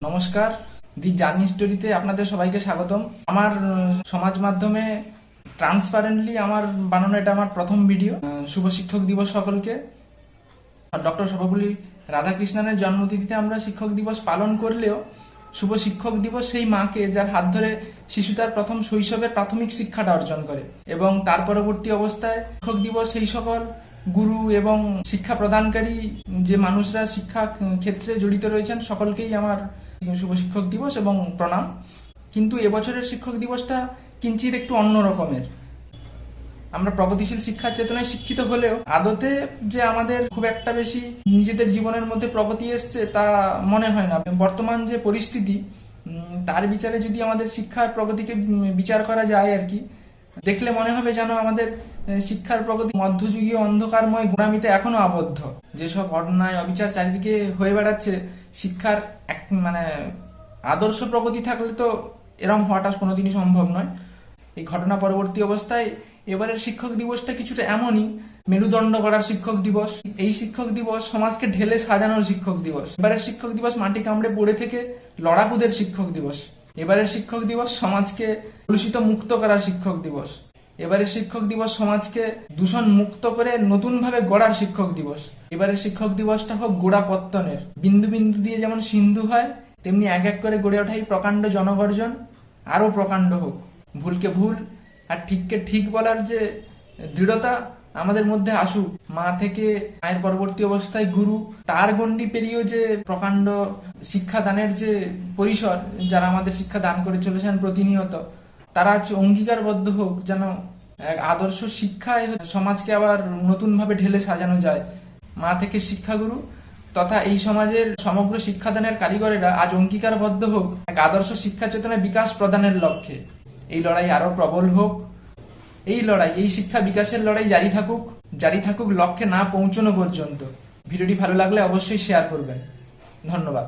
নমস্কার, দি জার্নি স্টোরিতে আপনাদের সবাইকে স্বাগতম। আমার সমাজ মাধ্যমে ট্রান্সপারেন্টলি আমার বানানো এটা আমার প্রথম ভিডিও। শুভ শিক্ষক দিবস সকলকে। ডক্টর সর্বপল্লী রাধাকৃষ্ণনের জন্মতিথিতে আমরা শিক্ষক দিবস পালন করলেও শুভ শিক্ষক দিবস সেই মাকে যার হাত ধরে শিশু তার প্রথম শৈশবের প্রাথমিক শিক্ষাটা অর্জন করে, এবং তার পরবর্তী অবস্থায় শিক্ষক দিবস সেই সকল গুরু এবং শিক্ষা প্রদানকারী যে মানুষরা শিক্ষা ক্ষেত্রে জড়িত রয়েছেন সকলকেই আমার শুভ শিক্ষক দিবস এবং প্রণাম। কিন্তু এবছরের শিক্ষক দিবসটা কিঞ্চিত একটু অন্য রকমের। আমরা প্রগতিশীল শিক্ষার চেতনায় শিক্ষিত হলেও আদতে যে আমাদের খুব একটা বেশি নিজেদের জীবনের মধ্যে প্রগতি এসছে তা মনে হয় না। বর্তমান যে পরিস্থিতি তার বিচারে যদি আমাদের শিক্ষার প্রগতিকে বিচার করা যায় আর কি, দেখলে মনে হবে যেন আমাদের শিক্ষার প্রগতি মধ্যযুগীয় অন্ধকারময় গোড়ামিতে এখনো আবদ্ধ। যেসব অন্যায় অবিচার চারিদিকে হয়ে বেড়াচ্ছে, শিক্ষার এক আদর্শ প্রগতি থাকলে তো এরম হওয়াটা কোনোদিনই সম্ভব নয়। এই ঘটনা পরবর্তী অবস্থায় এবারের শিক্ষক দিবসটা কিছুটা এমনই মেরুদণ্ড গড়ার শিক্ষক দিবস। এই শিক্ষক দিবস সমাজকে ঢেলে সাজানোর শিক্ষক দিবস। এবারের শিক্ষক দিবস মাটি কামড়ে পড়ে থেকে লড়াকুদের শিক্ষক দিবস। এবারের শিক্ষক দিবস সমাজকে কলুষিত মুক্ত করার শিক্ষক দিবস। এবারের শিক্ষক দিবস সমাজকে দূষণ মুক্ত করে নতুনভাবে গড়ার শিক্ষক দিবস। এবারের শিক্ষক দিবসটা হোক গোড়া পত্তনের। বিন্দু বিন্দু দিয়ে যেমন সিন্ধু হয়, তেমনি এক এক করে গড়ে ওঠাই প্রকাণ্ড জনগর্জন আরো প্রকাণ্ড হোক। ভুলকে ভুল আর ঠিককে ঠিক বলার যে দৃঢ়তা আমাদের মধ্যে আসুক। মা থেকে মায়ের পরবর্তী অবস্থায় গুরু, তার গণ্ডি পেরিয়েও যে প্রকাণ্ড শিক্ষাদানের যে পরিসর, যারা আমাদের শিক্ষা দান করে চলেছেন প্রতিনিয়ত, তারা অঙ্গীকারবদ্ধ হোক যেন এক আদর্শ শিক্ষায় সমাজকে আবার নতুনভাবে ঢেলে সাজানো যায়। মা থেকে শিক্ষাগুরু তথা এই সমাজের সমগ্র শিক্ষাদানের কারিগরেরা আজ অঙ্গীকারবদ্ধ হোক এক আদর্শ শিক্ষা চেতনায় বিকাশ প্রদানের লক্ষ্যে। এই লড়াই আরো প্রবল হোক। এই লড়াই, এই শিক্ষা বিকাশের লড়াই জারি থাকুক লক্ষ্যে না পৌঁছানো পর্যন্ত। ভিডিওটি ভালো লাগলে অবশ্যই শেয়ার করবেন। ধন্যবাদ।